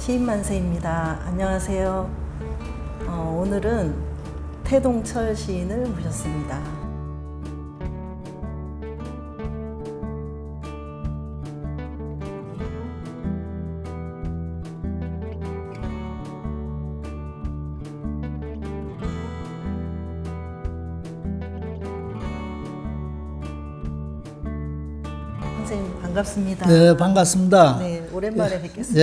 시인만세입니다. 안녕하세요. 오늘은 태동철 시인을 모셨습니다. 선생님 반갑습니다. 네, 반갑습니다. 네, 오랜만에 뵙겠습니다.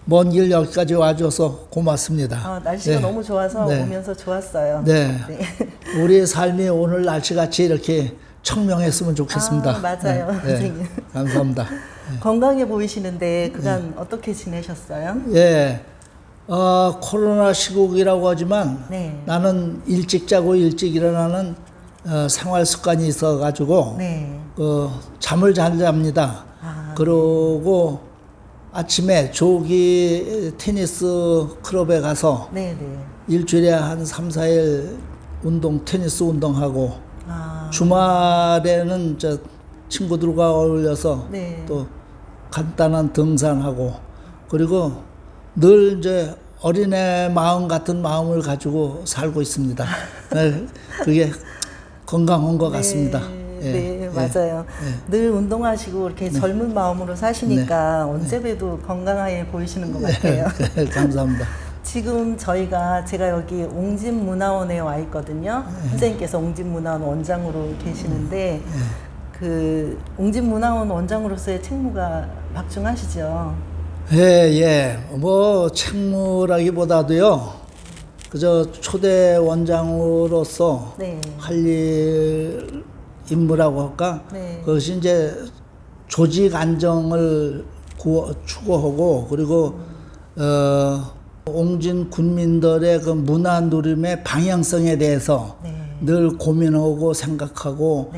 먼 길 여기까지 와줘서 고맙습니다. 날씨가 네. 너무 좋아서 네. 오면서 좋았어요. 네. 네. 우리 삶이 오늘 날씨같이 이렇게 청명했으면 좋겠습니다. 맞아요, 네, 선생님. 감사합니다. 건강해 보이시는데 그간 어떻게 지내셨어요? 예, 코로나 시국이라고 하지만 네. 나는 일찍 자고 일찍 일어나는 생활 습관이 있어가지고 네. 잠을 잘 잡니다. 그러고 아침에 조기 테니스 클럽에 가서 네. 일주일에 한 3, 4일 테니스 운동하고 아, 주말에는 친구들과 어울려서 네. 또 간단한 등산하고 그리고 늘 이제 어린애 마음 같은 마음을 가지고 살고 있습니다. 네, 그게 건강한 것 같습니다. 네, 맞아요. 늘 운동하시고 이렇게 젊은 마음으로 사시니까 언제 봬도 건강하게 보이시는 것 같아요. 감사합니다. 지금 제가 여기 옹진문화원에 와 있거든요. 선생님께서 옹진문화원 원장으로 계시는데 그 옹진문화원 원장으로서의 책무가 막중하시죠. 책무라기보다도요. 그저 초대 원장으로서 네. 할 일 임무라고 할까? 네. 그것이 이제 조직 안정을 추구하고 그리고 옹진 군민들의 그 문화 누림의 방향성에 대해서 늘 고민하고 생각하고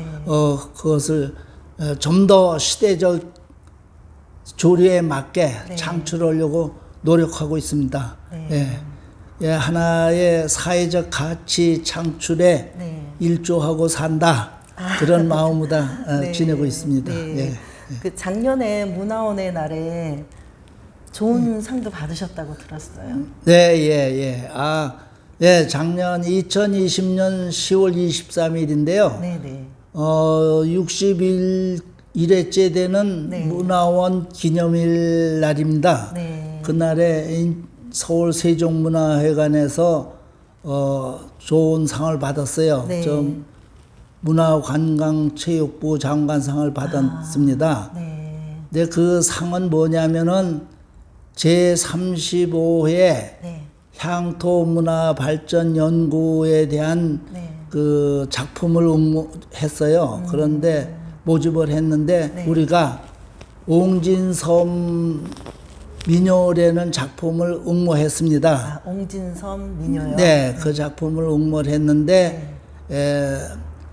그것을 좀 더 시대적 조류에 맞게 창출하려고 노력하고 있습니다. 하나의 사회적 가치 창출에 일조하고 산다. 그런 마음으로 지내고 있습니다. 그 작년에 문화원의 날에 좋은 상도 받으셨다고 들었어요. 작년 2020년 10월 23일인데요. 61일째 되는 문화원 기념일 날입니다. 그날에 서울 세종문화회관에서 좋은 상을 받았어요. 문화관광체육부 장관상을 받았습니다. 근데 그 상은 뭐냐면은 제35회 향토문화발전연구에 대한 그 작품을 응모했어요. 그런데 모집을 했는데 우리가 옹진섬 민요라는 작품을 응모했습니다. 옹진섬 민요요? 네, 그 작품을 응모를 했는데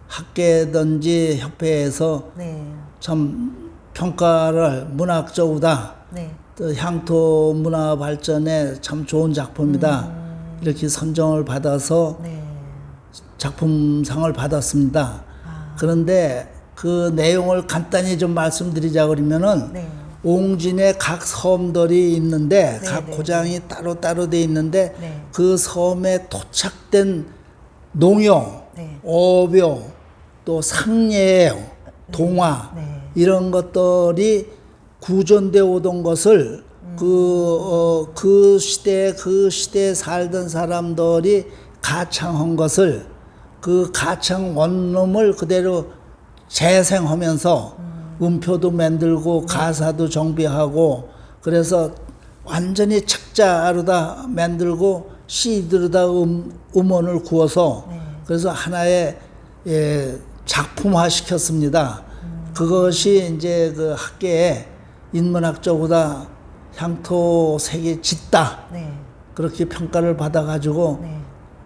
학계든지 협회에서 참 평가를 문학적으로 또 향토 문화 발전에 참 좋은 작품이다 이렇게 선정을 받아서 작품상을 받았습니다. 그런데 그 내용을 간단히 좀 말씀드리자 그러면은 옹진에 각 섬들이 있는데 각 고장이 따로따로 돼 있는데 그 섬에 토착된 농요, 어묘, 또 상례, 동화 이런 것들이 구전되어 오던 것을 그 시대에 살던 사람들이 가창한 것을 그 가창 원룸을 그대로 재생하면서 음표도 만들고 가사도 정비하고 그래서 완전히 책자로 다 만들고 CD로 다 음원을 구워서 그래서 하나의 작품화 시켰습니다. 그것이 이제 그 학계에 인문학적으로 향토색이 짙다. 그렇게 평가를 받아가지고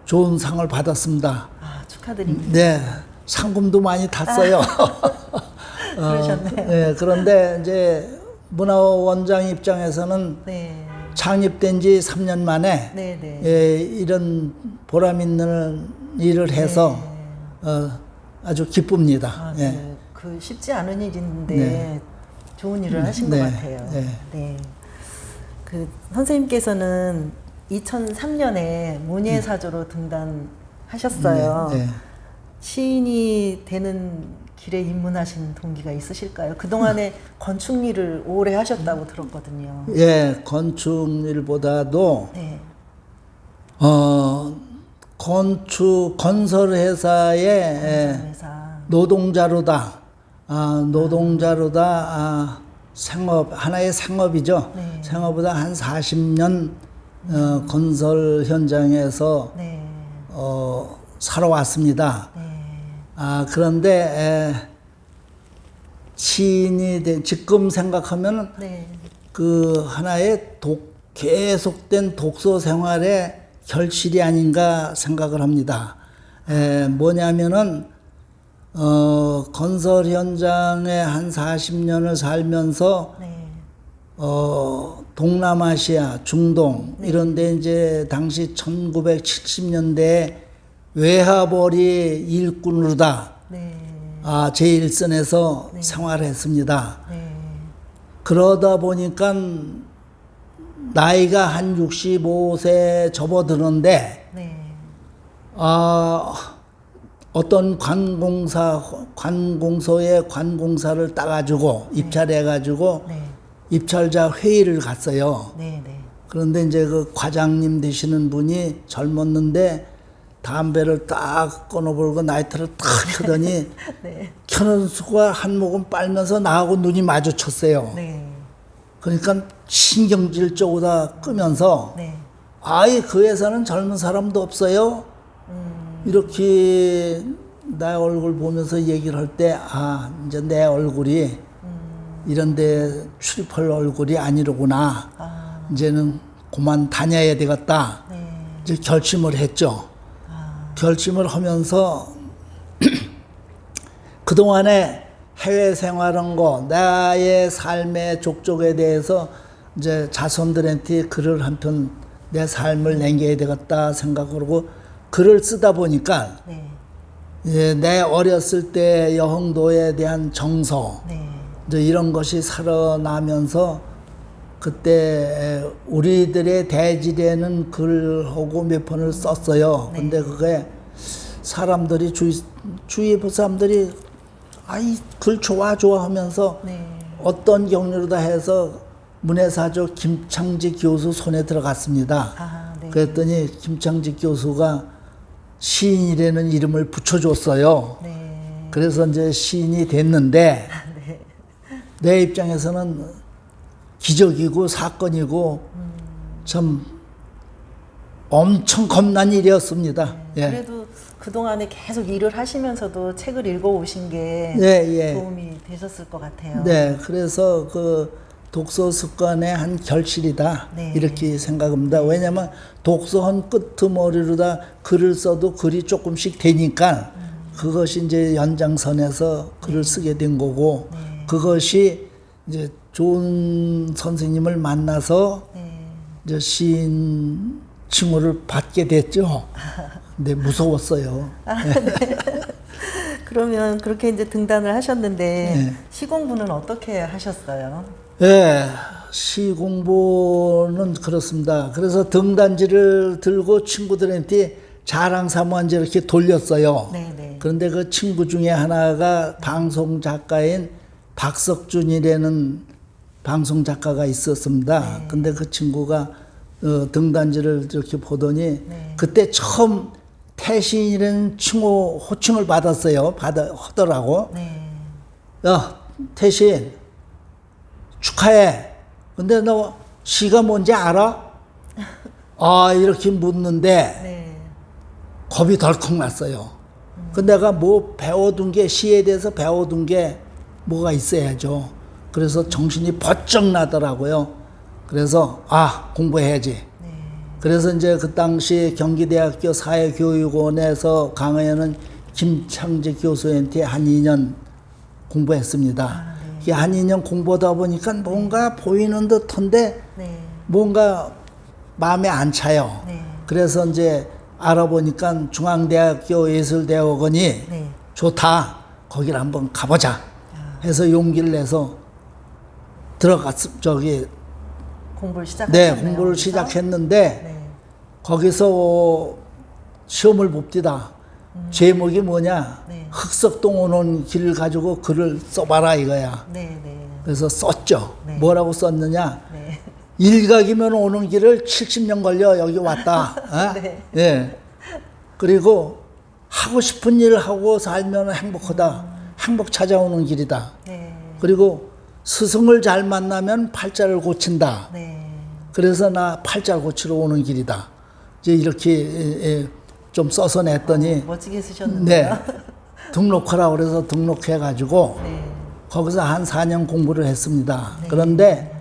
좋은 상을 받았습니다. 축하드립니다. 상금도 많이 탔어요. 그러셨네요. 그런데 이제 문화원장 입장에서는 창립된 지 3년 만에 이런 보람 있는 일을 해서 아주 기쁩니다. 그 쉽지 않은 일인데 좋은 일을 하신 것 같아요. 그 선생님께서는 2003년에 문예사조로 등단하셨어요. 네, 네. 시인이 되는 길에 입문하신 동기가 있으실까요? 그동안에 건축 일을 오래 하셨다고 들었거든요. 예, 건축 일보다도 네. 건설 회사의 건설회사. 노동자로다. 노동자로다. 생업 하나의 생업이죠. 네. 생업보다 한 40년 건설 현장에서 네. 살아왔습니다. 네. 그런데 시인이 지금 생각하면 네. 그 하나의 계속된 독서 생활의 결실이 아닌가 생각을 합니다. 뭐냐면은 건설 현장에 한 40년을 살면서 네. 동남아시아, 중동 이런 데 이제 당시 1970년대에 외화벌이 일꾼으로다 네. 제1선에서 네. 생활했습니다. 네. 그러다 보니까 나이가 한 65세 접어드는데 네. 어떤 관공서에 관공사를 따가지고 입찰해가지고 네. 입찰자 회의를 갔어요. 네. 네. 그런데 이제 그 과장님 되시는 분이 젊었는데 담배를 딱 끊어버리고 나이트를 탁 켜더니 네. 켜는 수가 한 모금 빨면서 나하고 눈이 마주쳤어요. 네. 그러니까 신경질적으로 끄면서 네. 그 회사는 젊은 사람도 없어요. 이렇게 나 얼굴 보면서 얘기를 할 때 이제 내 얼굴이 이런데 출입할 얼굴이 아니로구나. 이제는 그만 다녀야 되겠다. 네. 이제 결심을 했죠. 결심을 하면서 그동안에 해외 생활한 거, 나의 삶의 족적에 대해서 이제 자손들한테 글을 한 편 내 삶을 남겨야 되겠다 생각하고 글을 쓰다 보니까 네. 내 어렸을 때 여흥도에 대한 정서, 네. 이제 이런 것이 살아나면서 그때 우리들의 대지되는 글하고 몇 편을 썼어요. 네. 근데 그게 사람들이 주위 사람들이 글 좋아하면서 네. 어떤 경로로다 해서 문예사조 김창지 교수 손에 들어갔습니다. 네. 그랬더니 김창지 교수가 시인이라는 이름을 붙여줬어요. 네. 그래서 이제 시인이 됐는데 네. 내 입장에서는 기적이고 사건이고 참 엄청 겁난 일이었습니다. 예. 그래도 그동안에 계속 일을 하시면서도 책을 읽어오신 게 예. 도움이 되셨을 것 같아요. 네, 그래서 그 독서 습관의 한 결실이다. 네. 이렇게 생각합니다. 왜냐하면 독서한 끄트머리로다 글을 써도 글이 조금씩 되니까 그것이 이제 연장선에서 글을 쓰게 된 거고 그것이 이제 좋은 선생님을 만나서 이제 시인 칭호를 받게 됐죠. 근데 무서웠어요. 그러면 그렇게 이제 등단을 하셨는데 네. 시 공부는 어떻게 하셨어요? 예, 시 공부는 그렇습니다. 그래서 등단지를 들고 친구들한테 자랑 삼아 이제 이렇게 돌렸어요. 네. 그런데 그 친구 중에 하나가 방송 작가인 박석준이라는 방송 작가가 있었습니다. 근데 그 친구가 등단지를 이렇게 보더니 그때 처음 태신이라는 호칭을 받았어요. 하더라고. 네. 야, 태신, 축하해. 근데 너 시가 뭔지 알아? 이렇게 묻는데 네. 겁이 덜컥 났어요. 근데 내가 뭐 배워둔 게, 시에 대해서 배워둔 게 뭐가 있어야죠. 그래서 정신이 번쩍 나더라고요. 그래서 공부해야지. 그래서 이제 그 당시 경기대학교 사회교육원에서 강의하는 김창지 교수한테 한 2년 공부했습니다. 이 한 2년 공부하다 보니까 뭔가 보이는 듯한데 뭔가 마음에 안 차요. 그래서 이제 알아보니까 중앙대학교 예술대학원이 좋다. 거기를 한번 가보자. 해서 용기를 내서 공부를 시작하셨나요? 네, 공부를 거기서? 시작했는데 네. 거기서 시험을 봅디다. 제목이 뭐냐? 네. 흑석동 오는 길을 가지고 글을 써봐라 이거야. 네, 네. 그래서 썼죠. 네. 뭐라고 썼느냐? 네. 일각이면 오는 길을 70년 걸려 여기 왔다. 어? 네. 예. 그리고 하고 싶은 일을 하고 살면 행복하다. 행복 찾아오는 길이다. 네. 그리고 스승을 잘 만나면 팔자를 고친다. 네. 그래서 나 팔자 고치러 오는 길이다. 이제 이렇게 좀 써서 냈더니 멋지게 쓰셨는데요. 네. 등록하라 그래서 등록해가지고 네. 거기서 한 4년 공부를 했습니다. 네. 그런데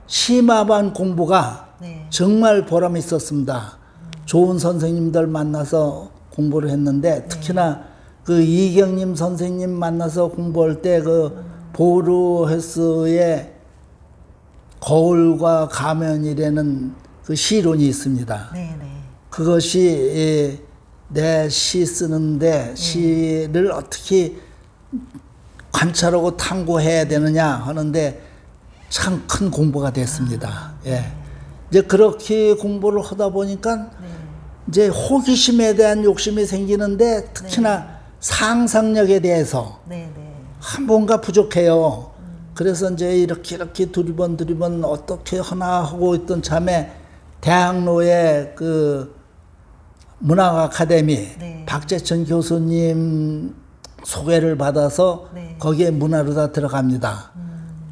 심화반 공부가 네. 정말 보람이 있었습니다. 좋은 선생님들 만나서 공부를 했는데 특히나 그 이경림 선생님 만나서 공부할 때 그 보르헤스의 거울과 가면이라는 그 시론이 있습니다. 네, 네. 그것이 내 시 쓰는데 시를 어떻게 관찰하고 탐구해야 되느냐 하는데 참 큰 공부가 됐습니다. 예. 이제 그렇게 공부를 하다 보니까 이제 호기심에 대한 욕심이 생기는데 특히나 상상력에 대해서 네, 네. 뭔가 부족해요. 그래서 이제 이렇게 두리번 어떻게 하나 하고 있던 참에 대학로의 그 문학 아카데미 네. 박재천 교수님 소개를 받아서 네. 거기에 문화로다 들어갑니다.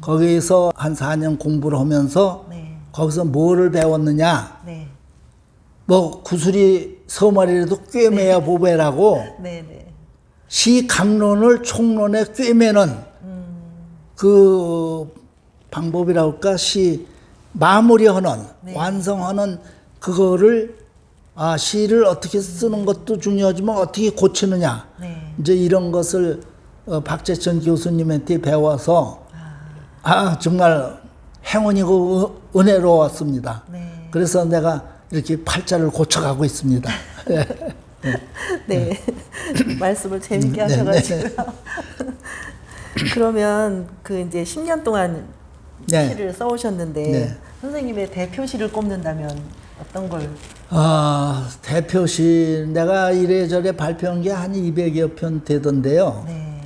거기서 한 4년 공부를 하면서 네. 거기서 뭐를 배웠느냐? 네. 뭐 구슬이 서말이라도 꿰매야 보배라고 네, 네. 시 감론을 총론에 꿰매는 그 방법이라고 할까? 시 마무리하는 네. 완성하는 그거를 시를 어떻게 쓰는 것도 중요하지만 어떻게 고치느냐 네. 이제 이런 것을 박재천 교수님한테 배워서 정말 행운이고 은혜로웠습니다. 네. 그래서 내가 이렇게 팔자를 고쳐가고 있습니다. 네. 말씀을 재밌게 네, 하셔가지고요. 그러면 그 이제 10년 동안 네. 시를 써오셨는데 네. 선생님의 대표시를 꼽는다면 어떤 걸? 대표시 내가 이래저래 발표한 게 한 200여 편 되던데요. 네.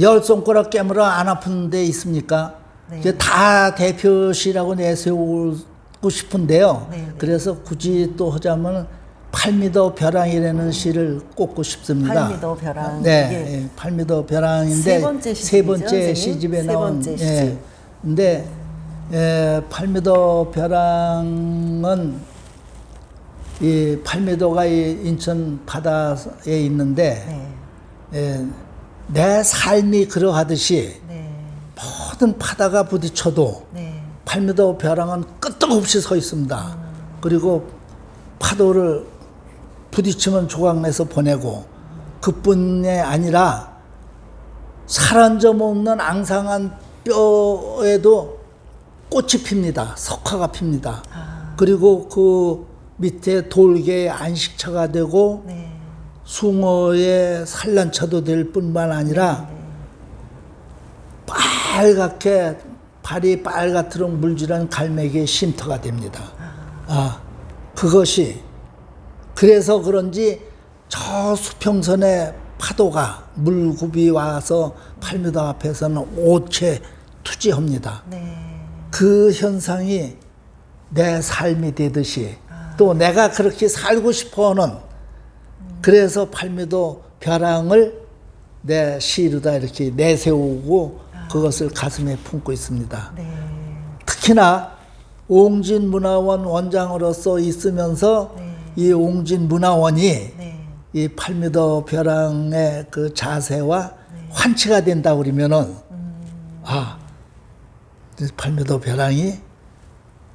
열 손가락 깨물어 안 아픈 데 있습니까? 네. 이게 다 대표시라고 내세우고 싶은데요. 네, 네. 그래서 굳이 또 하자면 팔미도 벼랑이라는 시를 꼽고 싶습니다. 팔미도 벼랑. 네, 이게 예, 팔미도 벼랑인데 세 번째 시집이죠, 세 번째 선생님? 시집에 세 나온. 번째 시집. 예. 근데 팔미도 벼랑은 이 팔미도가 이 인천 바다에 있는데 네. 내 삶이 그러하듯이 네. 모든 바다가 부딪혀도 네. 팔미도 벼랑은 끄떡없이 서 있습니다. 그리고 파도를 부딪히면 조각내서 보내고 그뿐이 아니라 살 한 점 없는 앙상한 뼈에도 꽃이 핍니다. 석화가 핍니다. 그리고 그 밑에 돌개의 안식처가 되고 네. 숭어의 산란처도 될 뿐만 아니라 빨갛게 발이 빨갛도록 물질한 갈매기의 쉼터가 됩니다. 그것이 그래서 그런지 저 수평선의 파도가 물굽이 와서 팔미도 앞에서는 오체 투지합니다. 네. 그 현상이 내 삶이 되듯이 또 내가 그렇게 살고 싶어하는 그래서 팔미도 벼랑을 내 시로다 이렇게 내세우고 그것을 가슴에 품고 있습니다. 네. 특히나 옹진문화원 원장으로서 있으면서 네. 이 옹진문화원이 네. 이 팔미도 벼랑의 그 자세와 환치가 된다 그러면은 팔미도 벼랑이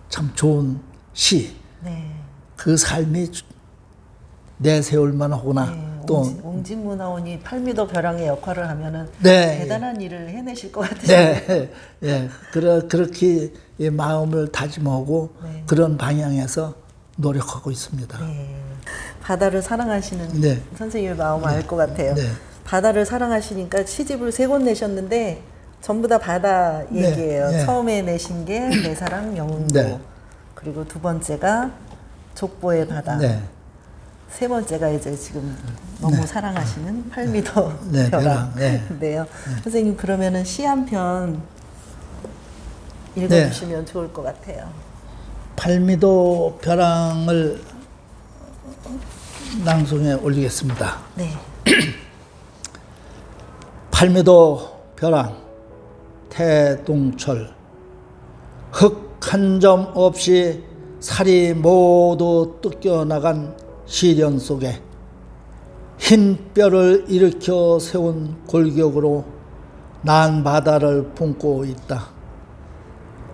참 좋은 시, 네. 그 삶이 내세울 만하구나. 네. 또 옹진문화원이 팔미도 벼랑의 역할을 하면은 네. 대단한 일을 해내실 것 같아요. 네, 예, 그렇게 이 마음을 다짐하고 네. 그런 방향에서 노력하고 있습니다. 네. 바다를 사랑하시는 네. 선생님의 마음 알 것 같아요. 네. 바다를 사랑하시니까 시집을 3권 내셨는데 전부 다 바다 네, 얘기예요. 네. 처음에 내신 게 내 사랑 영웅도, 네. 그리고 두 번째가 족보의 바다, 네. 세 번째가 이제 지금 너무 사랑하시는 팔미도 네, 벼랑. 벼랑. 네. 인데요. 선생님 그러면은 시 한 편 읽어주시면 좋을 것 같아요. 팔미도 벼랑을 낭송에 올리겠습니다. 네. 팔미도 벼랑 태동철 흙 한 점 없이 살이 모두 뜯겨나간 시련 속에 흰 뼈를 일으켜 세운 골격으로 난 바다를 품고 있다.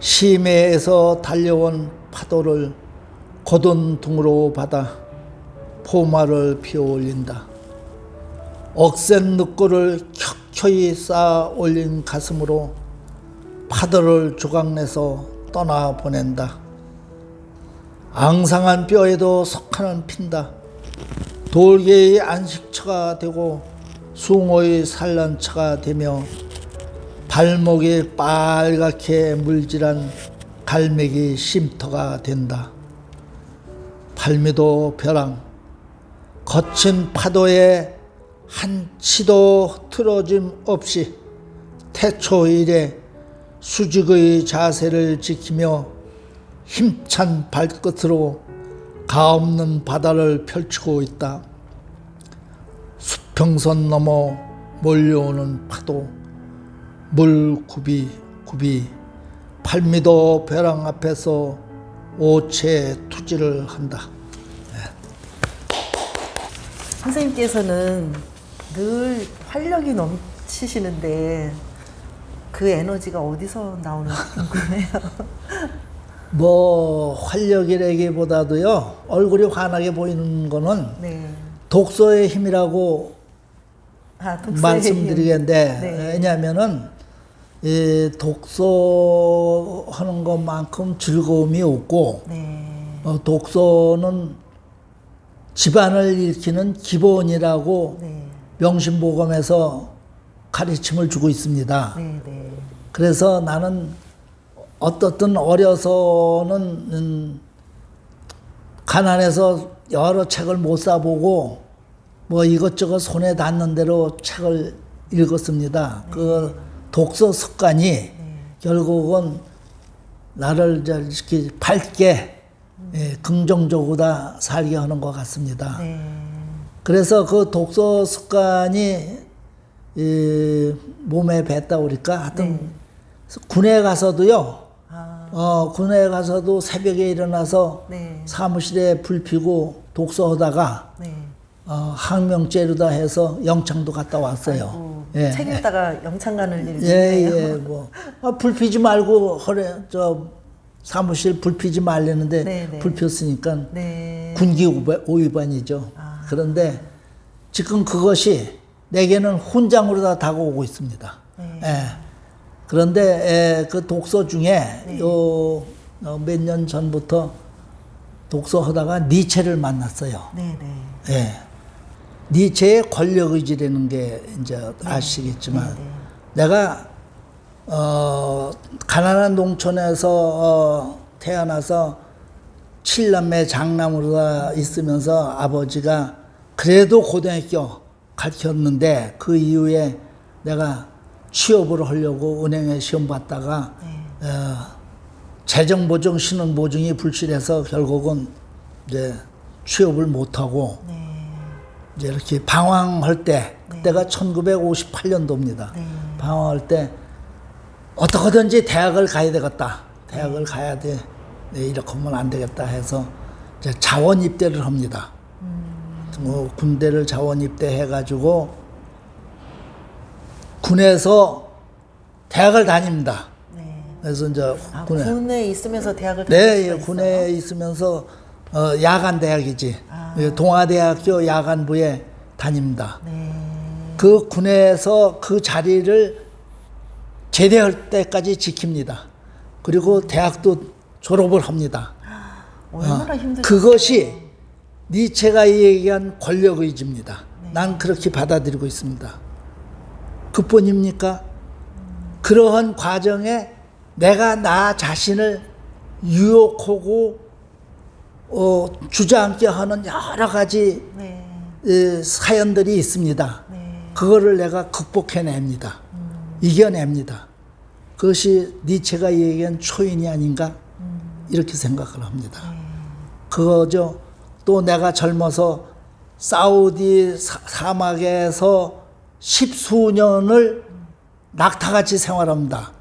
심해에서 달려온 파도를 곧은 등으로 받아 포마를 피어올린다. 억센 늑골을 켜켜이 쌓아 올린 가슴으로 파도를 조각내서 떠나보낸다. 앙상한 뼈에도 석한은 핀다. 돌개의 안식처가 되고 숭어의 산란처가 되며 발목이 빨갛게 물질한 갈매기 쉼터가 된다. 팔미도 벼랑 거친 파도에 한치도 틀어짐 없이 태초 이래 수직의 자세를 지키며 힘찬 발끝으로 가없는 바다를 펼치고 있다. 수평선 넘어 몰려오는 파도, 물 굽이 팔미도 벼랑 앞에서 오체 투지를 한다. 선생님께서는 늘 활력이 넘치시는데 그 에너지가 어디서 나오는지 궁금해요. 뭐 활력이라기보다도요, 얼굴이 환하게 보이는 거는 네. 독서의 힘이라고 아, 독서의 말씀드리겠는데, 네. 왜냐하면은 이 독서하는 것만큼 즐거움이 없고, 네. 독서는 집안을 일으키는 기본이라고 네. 명심보감에서 가르침을 주고 있습니다. 네. 네. 그래서 나는 어떻든 어려서는 가난해서 여러 책을 못 사보고 뭐 이것저것 손에 닿는 대로 책을 읽었습니다. 그 독서 습관이 결국은 나를 이렇게 밝게 긍정적으로 다 살게 하는 것 같습니다. 네. 그래서 그 독서 습관이 몸에 뱄다 보니까 하여튼 군에 가서도요. 군에 가서도 새벽에 일어나서 네. 사무실에 불 피고 독서하다가 네. 항명죄로다 해서 영창도 갔다 왔어요. 아이고, 예. 책 읽다가 영창간을 읽네요. 예. 뭐 불 피지 말고 사무실 불 피지 말랬는데 네, 네. 불 폈으니까 네. 군기 오위반이죠. 그런데 지금 그것이 내게는 훈장으로 다 다가오고 있습니다. 네. 예. 그런데 그 독서 중에 몇 년 전부터 독서하다가 니체를 만났어요. 네. 네. 예. 니체의 권력의지라는 게 이제 아시겠지만 내가 가난한 농촌에서 태어나서 7남매 장남으로 있으면서 아버지가 그래도 고등학교 가르쳤는데 그 이후에 내가 취업을 하려고 은행에 시험 봤다가 재정보증 신원보증이 불실해서 결국은 이제 취업을 못하고 이제 이렇게 방황할 때 그때가 1958년도입니다. 방황할 때 어떻게든지 대학을 가야 되겠다. 대학을 가야 돼. 이렇게 하면 안 되겠다 해서 이제 자원 입대를 합니다. 군대를 자원 입대해가지고 군에서 대학을 다닙니다. 그래서 이제 군에 있으면서 대학을 네, 다닐 수가 군에 있어요? 있으면서 야간 대학이지. 동아대학교 야간부에 다닙니다. 그 군에서 그 자리를 제대할 때까지 지킵니다. 그리고 대학도 졸업을 합니다. 얼마나 힘들죠. 그것이 니체가 얘기한 권력의지입니다. 난 그렇게 받아들이고 있습니다. 그뿐입니까? 그러한 과정에 내가 나 자신을 유혹하고 주저앉게 하는 여러 가지 네. 사연들이 있습니다. 네. 그거를 내가 극복해냅니다. 이겨냅니다. 그것이 니체가 얘기한 초인이 아닌가 이렇게 생각을 합니다. 그거죠. 또 내가 젊어서 사우디 사막에서 10수년을 낙타같이 생활합니다.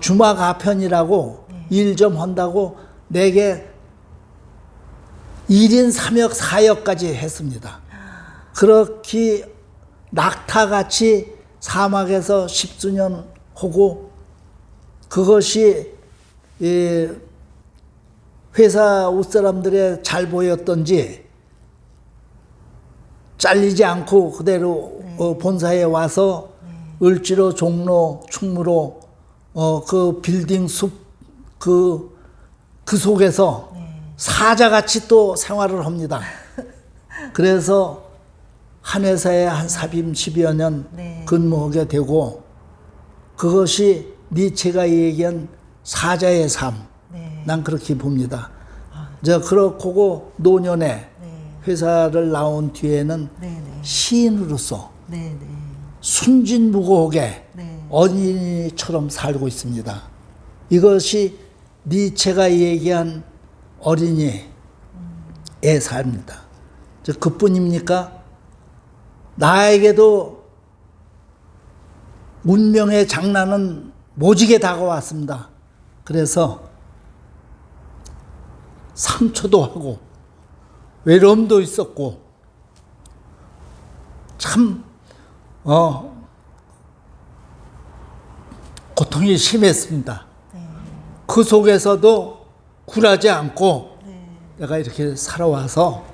주막 아편이라고 일 좀 한다고 내게 1인 3역 4역까지 했습니다. 그렇게 낙타같이 사막에서 10수년 하고 그것이 회사 옷사람들에 잘 보였던지 잘리지 않고 그대로 본사에 와서 을지로, 종로, 충무로 그 빌딩 숲 그 속에서 사자같이 또 생활을 합니다. 그래서 한 회사에 한 30여 년 네. 근무하게 되고 그것이 니체가 얘기한 사자의 삶. 네. 난 그렇게 봅니다. 그렇고 노년에 회사를 나온 뒤에는 네. 시인으로서 네. 순진무구하게 네. 어린이처럼 살고 있습니다. 이것이 니체가 얘기한 어린이의 삶입니다. 그뿐입니까? 나에게도 운명의 장난은 모지게 다가왔습니다. 그래서 상처도 하고 외로움도 있었고 참 고통이 심했습니다. 그 속에서도 굴하지 않고 내가 이렇게 살아와서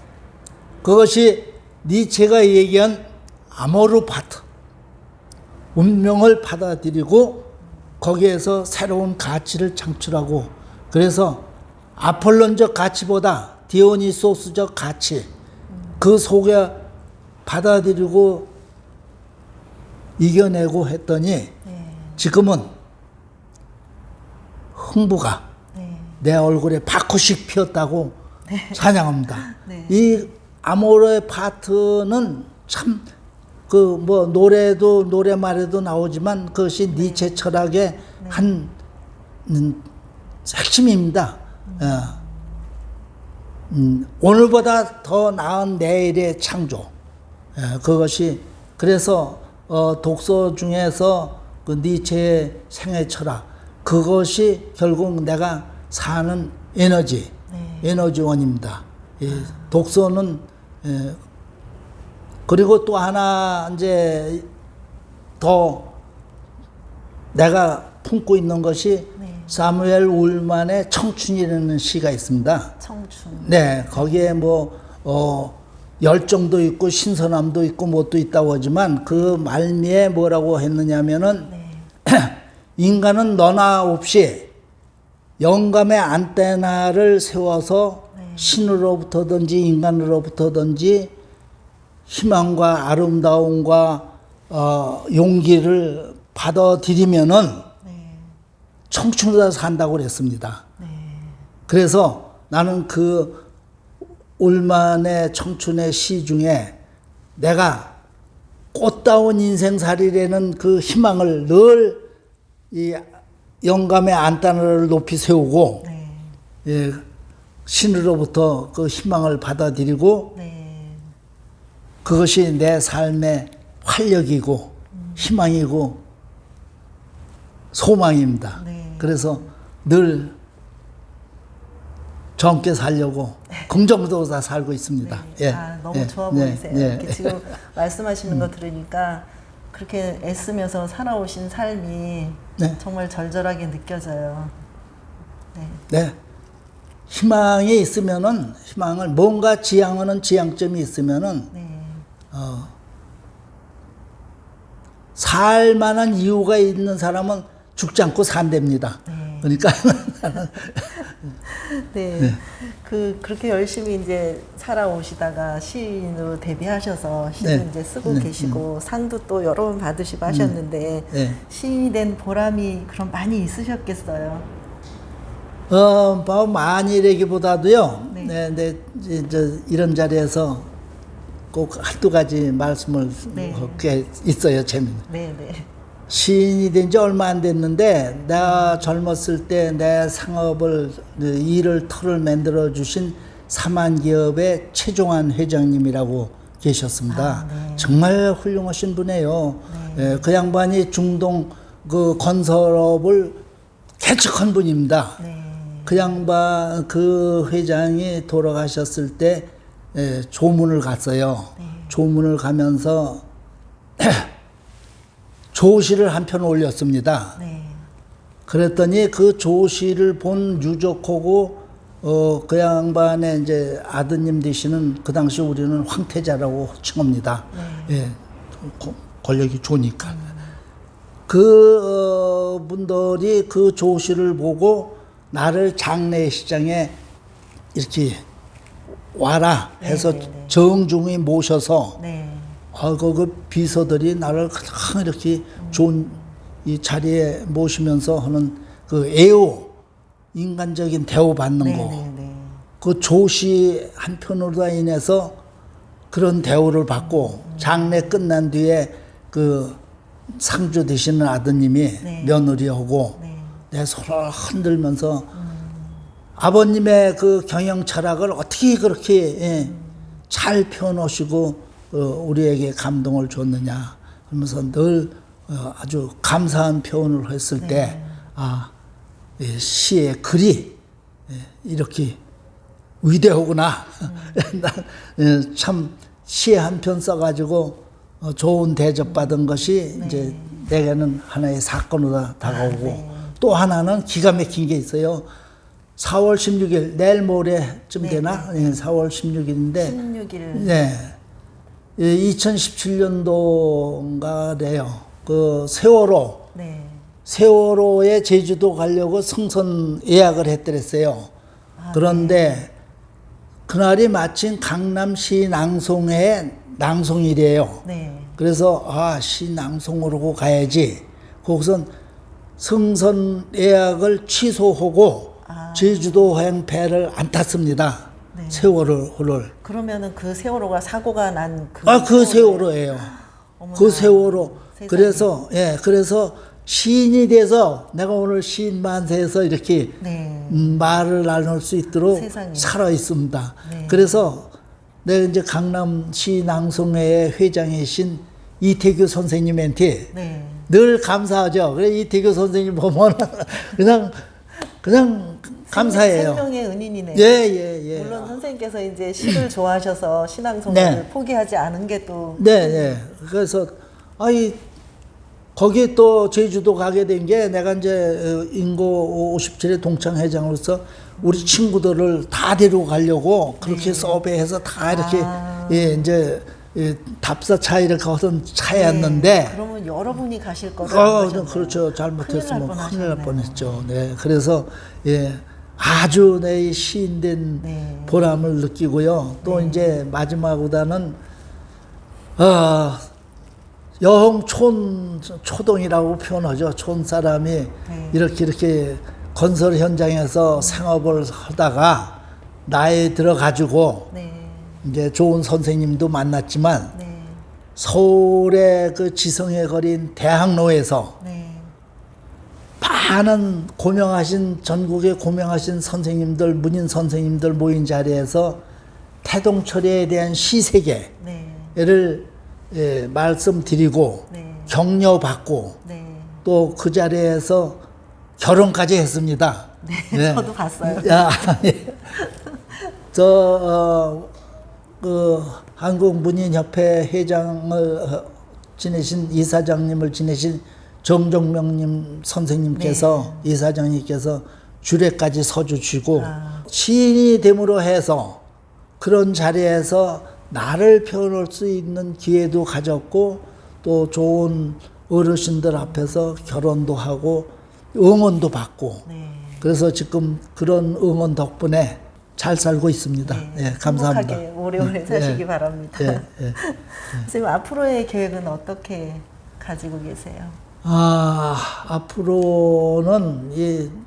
그것이 니체가 얘기한 아모르 파트 운명을 받아들이고 거기에서 새로운 가치를 창출하고 그래서 아폴론적 가치보다 디오니소스적 가치 그 속에 받아들이고 이겨내고 했더니 지금은 흥부가 내 얼굴에 벚꽃이 피었다고 찬양합니다. 이 아모르의 파트는 참 그 뭐 노래도 노래말에도 나오지만 그것이 니체 철학의 한 핵심입니다. 오늘보다 더 나은 내일의 창조. 그것이 그래서 독서 중에서 그 니체의 생애 철학 그것이 결국 내가 사는 에너지원입니다. 독서는 그리고 또 하나 이제 더 내가 품고 있는 것이 사무엘 울만의 청춘이라는 시가 있습니다. 청춘. 네, 거기에 뭐 열정도 있고 신선함도 있고 뭣도 있다고 하지만 그 말미에 뭐라고 했느냐면은 인간은 너나 없이 영감의 안테나를 세워서 신으로부터든지 인간으로부터든지 희망과 아름다움과 용기를 받아들이면은 청춘으로 산다고 그랬습니다. 그래서 나는 그 울만의 청춘의 시 중에 내가 꽃다운 인생살이라는 그 희망을 늘 이 영감의 안테나를 높이 세우고 신으로부터 그 희망을 받아들이고 그것이 내 삶의 활력이고 희망이고 소망입니다. 그래서 늘 젊게 살려고 긍정적으로 살고 있습니다. 너무 좋아 보이세요. 이렇게 지금 말씀하시는 거 들으니까 그렇게 애쓰면서 살아오신 삶이 정말 절절하게 느껴져요. 네. 희망이 있으면은 희망을 뭔가 지향하는 지향점이 있으면은 살 만한 이유가 있는 사람은 죽지 않고 산답니다. 그러니까 네. 그렇게 열심히 이제 살아오시다가 시인으로 데뷔하셔서 시도 네. 이제 쓰고 네. 계시고 상도 또 여러 번 받으시고 하셨는데 네. 시인이 된 보람이 그럼 많이 있으셨겠어요. 뭐 많이라기보다도요. 네. 네, 이런 자리에서 꼭 한두 가지 말씀을 네. 꽤 있어요. 재미는. 네, 네. 시인이 된 지 얼마 안 됐는데 내가 젊었을 때 내 상업을 일을 터를 만들어 주신 사만기업의 최종환 회장님이라고 계셨습니다. 네. 정말 훌륭하신 분이에요. 네. 예, 그 양반이 중동 그 건설업을 개척한 분입니다. 네. 그 양반 그 회장이 돌아가셨을 때 조문을 갔어요. 네. 조문을 가면서 조시를 한 편 올렸습니다. 네. 그랬더니 그 조시를 본 유족하고 그 양반의 이제 아드님 되시는 그 당시 우리는 황태자라고 칭합니다. 네. 예, 권력이 좋으니까. 그 분들이 그 조시를 보고 나를 장례시장에 이렇게 와라 해서 네, 네, 네. 정중히 모셔서 네. 그 비서들이 나를 그냥 이렇게 좋은 이 자리에 모시면서 하는 그 애호, 인간적인 대우 받는 네, 거. 네, 네. 그 조시 한편으로 인해서 그런 대우를 받고 장례 끝난 뒤에 그 상주 되시는 아드님이 네. 며느리하고 네. 내 손을 흔들면서 아버님의 그 경영 철학을 어떻게 그렇게 잘 펴놓으시고 우리에게 감동을 줬느냐 하면서 늘 아주 감사한 표현을 했을 때 시의 글이 이렇게 위대하구나. 참 시에 한 편 써가지고 좋은 대접받은 것이 이제 내게는 하나의 사건으로 다가오고 또 하나는 기가 막힌 게 있어요. 4월 16일 내일 모레쯤 되나? 4월 16일인데 16일. 네. 2017년도인가래요. 그 세월호. 네. 세월호에 제주도 가려고 승선 예약을 했더랬어요. 그런데 그날이 마침 강남시 낭송회 낭송일이에요. 네. 그래서 시 낭송으로 가야지. 거기선 승선 예약을 취소하고 제주도행 배를 안 탔습니다. 네. 세월호를. 그러면은 그 세월호가 사고가 난 그 세월호예요. 어머나. 그 세월호. 세상에. 그래서 시인이 돼서 내가 오늘 시인 만세에서 이렇게 네. 말을 나눌 수 있도록 세상에. 살아 있습니다. 네. 그래서 내가 이제 강남시 낭송회 회장이신 이태규 선생님한테 네. 늘 감사하죠. 그래 이태규 선생님 보면 그냥 감사해요. 생명의 은인이네요. 예. 물론 선생님께서 이제 시를 좋아하셔서 신앙송을 네. 포기하지 않은 게 또 네. 그래서 거기 또 제주도 가게 된 게 내가 이제 인고 57의 동창회장으로서 우리 친구들을 다 데리고 가려고 그렇게 섭외해서 다 이렇게 이제 답사차 이렇게 하던 차였는데. 네. 그러면 여러분이 가실 거죠. 그렇죠. 잘못했으면 큰일 날 뻔하셨네요. 뻔했죠. 네. 그래서 아주 내 시인된 네. 보람을 느끼고요. 또 이제 마지막보다는 여흥 초동이라고 표현하죠. 촌 사람이 이렇게 건설 현장에서 생업을 하다가 나이 들어가지고 이제 좋은 선생님도 만났지만 서울의 그 지성에 거린 대학로에서 많은 고명하신 전국의 고명하신 선생님들 문인 선생님들 모인 자리에서 태동철에 대한 시세계를 말씀드리고 격려받고 또 그 자리에서 결혼까지 했습니다. 네. 저도 봤어요. 그 한국문인협회 회장을 지내신 이사장님을 지내신 정종명님 선생님께서 이사장님께서 주례까지 서주시고 시인이 됨으로 해서 그런 자리에서 나를 표현할 수 있는 기회도 가졌고 또 좋은 어르신들 앞에서 결혼도 하고 응원도 받고 네. 그래서 지금 그런 응원 덕분에 잘 살고 있습니다. 네. 예, 감사합니다. 행복하게 오래오래 사시기 바랍니다. 선생님 앞으로의 계획은 어떻게 가지고 계세요? 앞으로는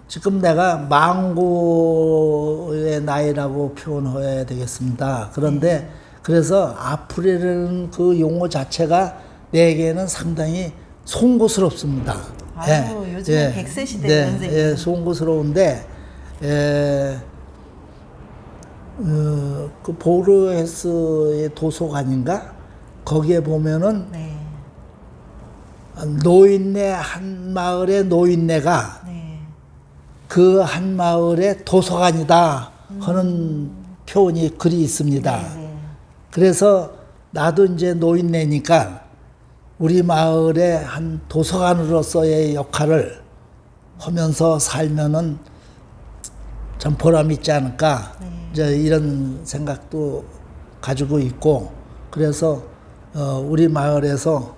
지금 내가 망고의 나이라고 표현해야 되겠습니다. 그런데 그래서 앞으로라는 그 용어 자체가 내게는 상당히 송구스럽습니다. 아유, 요즘에 100세 시대예요, 선생님. 예, 송구스러운데 그 보르헤스의 도서관인가 거기에 보면은 네. 노인네 한 마을의 노인네가 네. 그 한 마을의 도서관이다 하는 표현이 글이 있습니다. 네. 그래서 나도 이제 노인네니까 우리 마을의 한 도서관으로서의 역할을 하면서 살면은 참 보람 있지 않을까 이제 이런 생각도 가지고 있고 그래서 우리 마을에서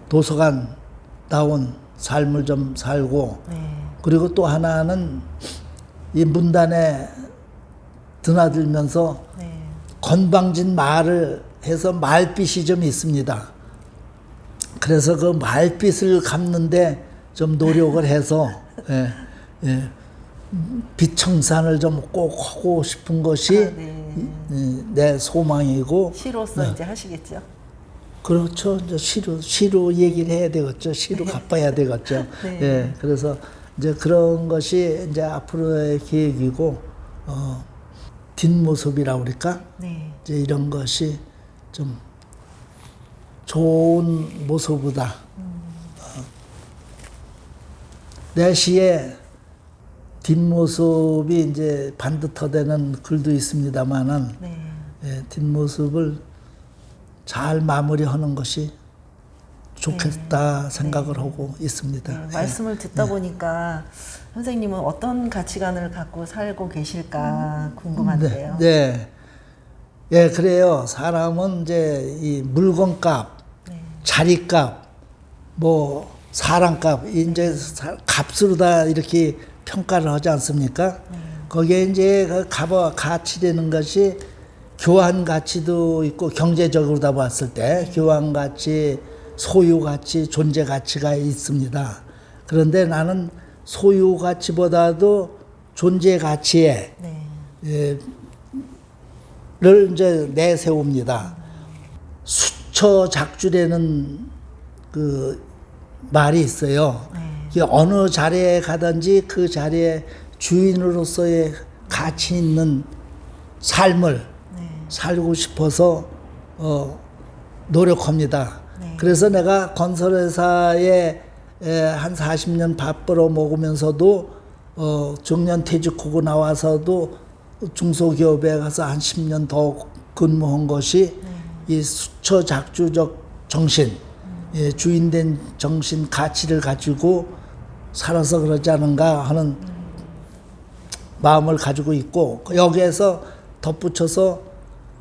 도서관다운 삶을 좀 살고 그리고 또 하나는 이 문단에 드나들면서 건방진 말을 해서 말빛이 좀 있습니다. 그래서 그 말빛을 갚는데 좀 노력을 해서 빛청산을 좀 꼭 하고 싶은 것이 내 소망이고 시로서 이제 하시겠죠? 그렇죠. 이제 시로 얘기를 해야 되겠죠. 시로 갚아야 되겠죠. 네. 예, 그래서 이제 그런 것이 이제 앞으로의 계획이고 뒷모습이라고 그럴까? 네. 이제 이런 것이 좀 좋은 모습보다 내 시에 뒷모습이 이제 반듯하다는 글도 있습니다만은 뒷모습을 잘 마무리하는 것이 좋겠다 생각을 하고 있습니다. 말씀을 듣다 보니까 선생님은 어떤 가치관을 갖고 살고 계실까 궁금한데요. 예, 그래요. 사람은 이제 이 물건값, 자리값, 뭐 사람값, 이제 값으로 다 이렇게 평가를 하지 않습니까? 거기에 이제 그 가치되는 것이 교환 가치도 있고 경제적으로 다 봤을 때 교환 가치, 소유 가치, 존재 가치가 있습니다. 그런데 나는 소유 가치보다도 존재 가치에 를 이제 내세웁니다. 수처작주라는 그 말이 있어요. 어느 자리에 가든지 그 자리에 주인으로서의 가치 있는 삶을 살고 싶어서 노력합니다. 그래서 내가 건설회사에 한 40년 밥 벌어 먹으면서도 정년 퇴직하고 나와서도 중소기업에 가서 한 10년 더 근무한 것이 이 수처작주적 정신, 주인된 정신 가치를 가지고 살아서 그러지 않은가 하는 마음을 가지고 있고 여기에서 덧붙여서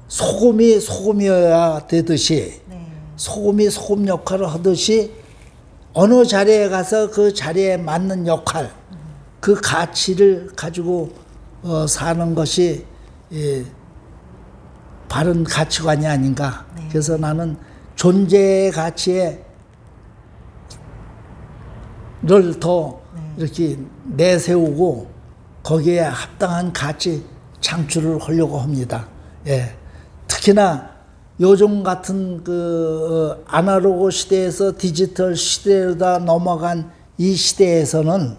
소금이 소금이어야 되듯이 소금이 소금 역할을 하듯이 어느 자리에 가서 그 자리에 맞는 역할, 그 가치를 가지고 사는 것이 바른 가치관이 아닌가. 그래서 나는 존재의 가치에 를 더 이렇게 내세우고 거기에 합당한 가치 창출을 하려고 합니다. 예. 특히나 요즘 같은 그 아날로그 시대에서 디지털 시대로 다 넘어간 이 시대에서는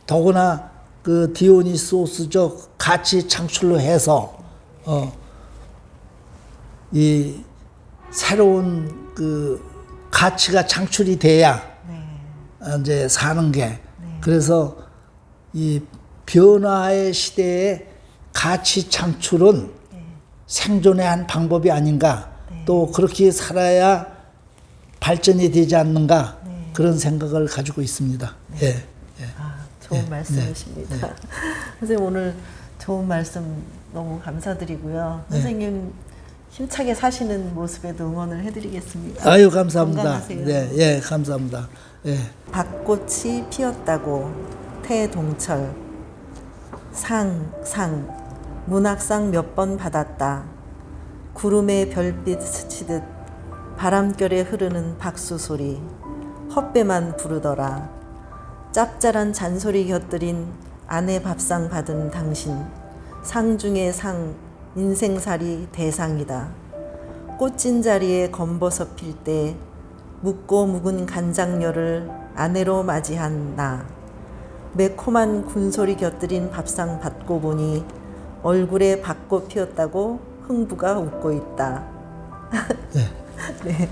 더구나 그 디오니소스적 가치 창출로 해서 이 새로운 그 가치가 창출이 돼야 이제 사는 게 그래서 이 변화의 시대에 가치 창출은 생존의 한 방법이 아닌가 또 그렇게 살아야 발전이 되지 않는가 그런 생각을 가지고 있습니다. 예. 좋은 말씀이십니다. 선생님 오늘 좋은 말씀 너무 감사드리고요. 선생님 힘차게 사시는 모습에도 응원을 해드리겠습니다. 아유, 감사합니다. 건강하세요. 네, 예, 감사합니다. 예. 밭꽃이 피었다고 태동철 상 문학상 몇 번 받았다. 구름에 별빛 스치듯 바람결에 흐르는 박수 소리 헛배만 부르더라. 짭짤한 잔소리 곁들인 아내 밥상 받은 당신 상 중의 상 인생살이 대상이다. 꽃진 자리에 검버섯 필 때 묵고 묵은 간장녀를 아내로 맞이한 나. 매콤한 군소리 곁들인 밥상 받고 보니 얼굴에 밭꽃 피었다고 흥부가 웃고 있다. 네. 네.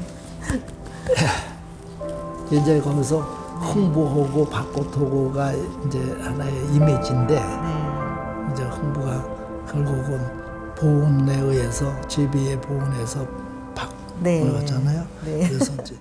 이제 거기서 흥부하고 밭꽃하고가 이제 하나의 이미지인데 이제 흥부가 결국은 보훈에 의해서 제비의 보훈에서 네. 바꾸어졌잖아요. 네. 그래서 이제